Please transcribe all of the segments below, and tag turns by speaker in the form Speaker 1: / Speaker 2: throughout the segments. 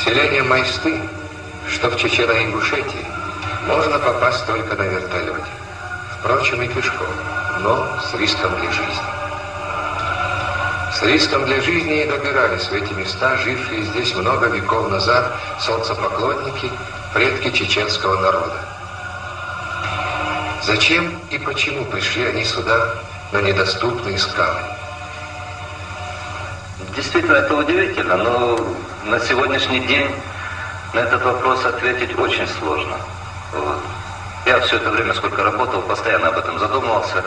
Speaker 1: селение Майсты, что в Чечено-Ингушетии, можно попасть только на вертолете. Впрочем, и пешком, но с риском для жизни. С риском для жизни и добирались в эти места, жившие здесь много веков назад, солнцепоклонники, предки чеченского народа. Зачем и почему пришли они сюда, на недоступные скалы?
Speaker 2: Действительно, это удивительно, но на сегодняшний день на этот вопрос ответить очень сложно. Вот. Я все это время, сколько работал, постоянно об этом задумывался.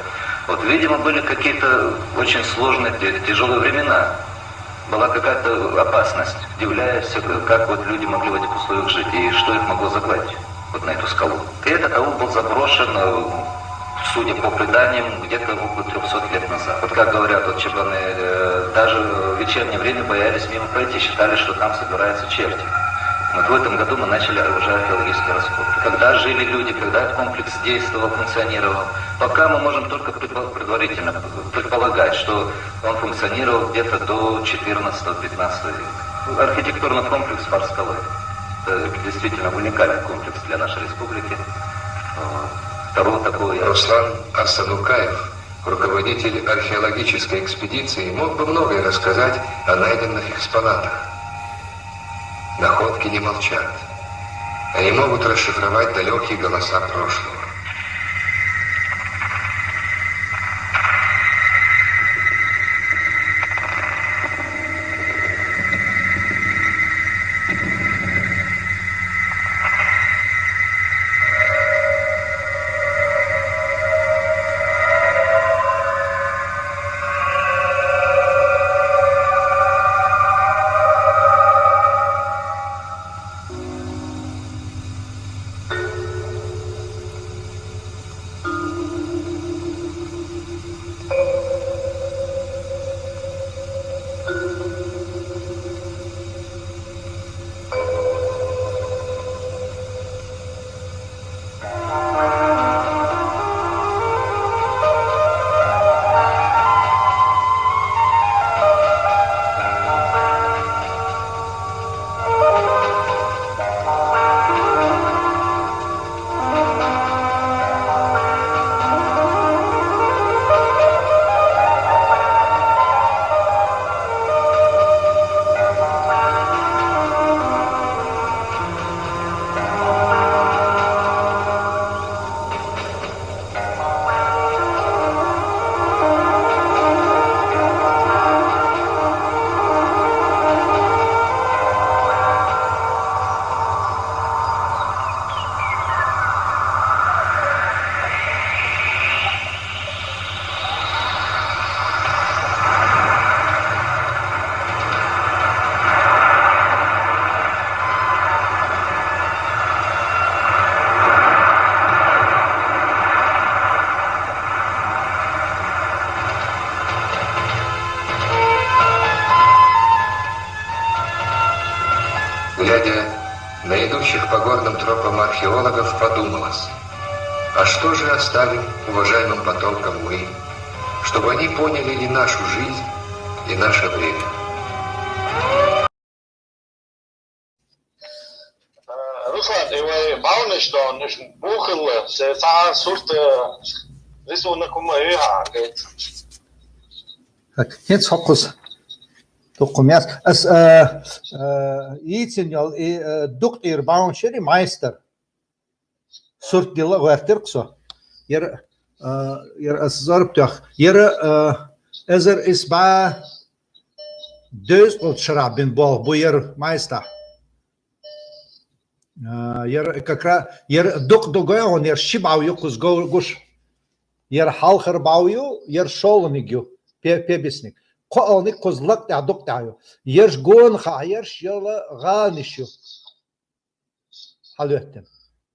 Speaker 2: Вот, видимо, были какие-то очень сложные, тяжелые времена. Была какая-то опасность, удивляясь, как вот люди могли в этих условиях жить и что их могло загладить вот на эту скалу. И этот аул был заброшен, судя по преданиям, где-то около 300 лет назад. Вот как говорят вот чебаны, даже в вечернее время боялись мимо пройти, считали, что там собираются черти. Вот в этом году мы начали уже археологические раскопки. Когда жили люди, когда этот комплекс действовал, функционировал, пока мы можем только предварительно предполагать, что он функционировал где-то до 14-15 века. Архитектурный комплекс Фар-скалы. Это действительно уникальный комплекс для нашей республики. Второго такого я...
Speaker 1: Руслан Арсанукаев, руководитель археологической экспедиции, мог бы многое рассказать о найденных экспонатах. Находки не молчат. Они могут расшифровать далекие голоса прошлого. Глядя на идущих по горным тропам археологов, подумалось, а что же оставим уважаемым потомкам мы, чтобы они поняли и нашу жизнь, и наше время.
Speaker 3: Руслан, и бауны, что наш бухал, саа сурт рисунок умеха.
Speaker 4: Нет, фокус. Dokument. As iets in jou dokt hier bouwen sherry meister. Soort deel werter zo. Hier as zorp toch. Hier is ba шраб bin bol boyer meister. Hier kakra hier dok dogoyon hier shibau yokus gosh. Hier halger bouw hier solnigyo. Pebisnik. قاني كوزلك تعدق تعيو يرش جون خايرش يلا غانشيو حلوتن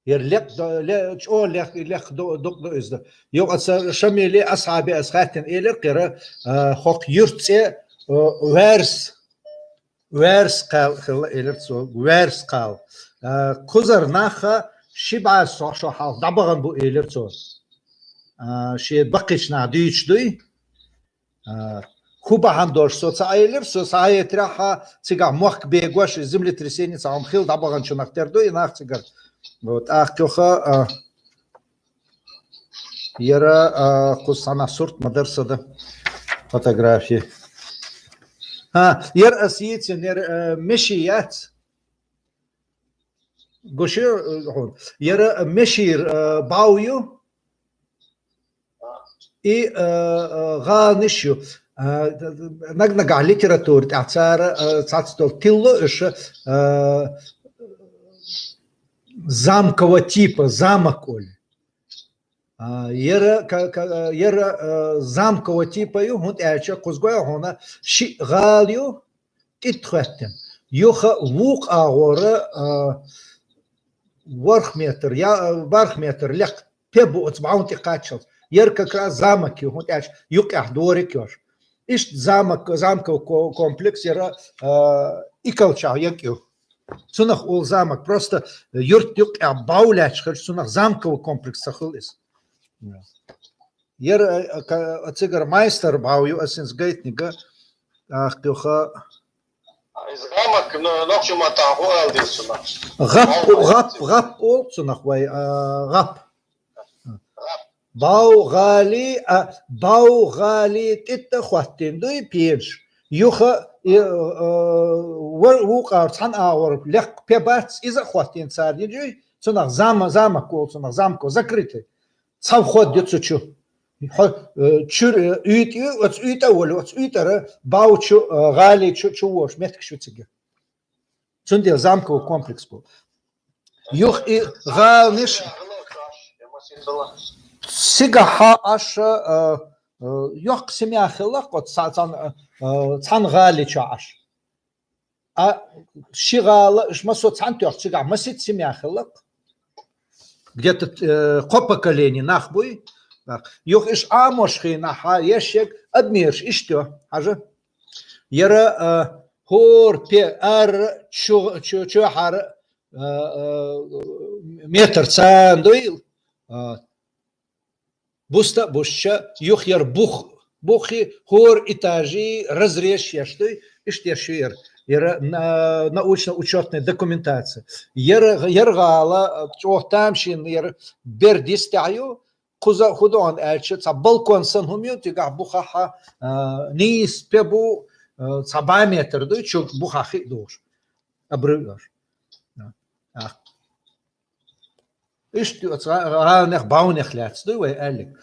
Speaker 4: يرلق لا شو لق دق إزدا يوم أصلا شمي لي أصحابي أصحاتن إلى قرا خق يرتسي ويرس قال إلى سو ويرس قال كوزر ناخا شبع صاشو حال دبغن بو إلى سو شيء بقيش نعديش دوي Хубахан дождь, социалер, социетраха, цигар, мох бегош, землетрясение, сам хил, дабаган чунах терду и нах цигар. Вот, ах, тёха, яра, кусана сурт, мадерсада, фотографии. Яр асиетин, яр мешият, гошир, яр мешир баую, и غانشيو نقنق على ليتراتور تعتار تعتستول تيلو إيش замкового типа замок оль يرى замкового типа يو هون أشياء كوزغويا هونا شيء غاليو تتختم يوخا ووق أغورا ورخ متر يا ورخ متر لق بيبو أتبعون تقاتشل ير как раз замок يو هون أش يوقع دورك يوش إيش замковый комплекс يرى إيكالشا يكيو Цунах ол замок, просто юрт юк бауляч, цунах замковый комплекс сахылис. Ер цигар майстер баую, асенс гейтнига, ах тюха.
Speaker 3: Замок, но чума там хуал дисуна.
Speaker 4: Гап ол цунах вай гап. Бау гали титта хваттин дуй пьеш. Юха وقع عن أور لق بيبات إذا خواتين صار يجي صنع زام كول صنع زام كول ذكرته صاب خود يتسوچو شر يو وتسويت أول وتسويت باو شو غالي شو وش متك شو تيجي صندي زام كول كومبلكس بو يخ غالنش سيجا أش يق سميا خلق وتصان غالي شاش شغال إيش ما صوت عن تيار شغال ما سيت سميا خلق где-то قبة كليني نخبوي يخ إيش عاموش خي نحا يشيك أدميرش إيش تو حاجة يرى هور بي شو حار متر ساندوي بوستا بوشة يخير بوخي هور إتاجي разреш яштой иштешир научно-учетная документация يرغالا чохтамшин бердистаю худон эльче ца балкон санхумю тига бухаха нис пебу ца 2 метр дой чук бухахи дош абрыгаш Ist du als Raunech Baunech lässt du, ehrlich.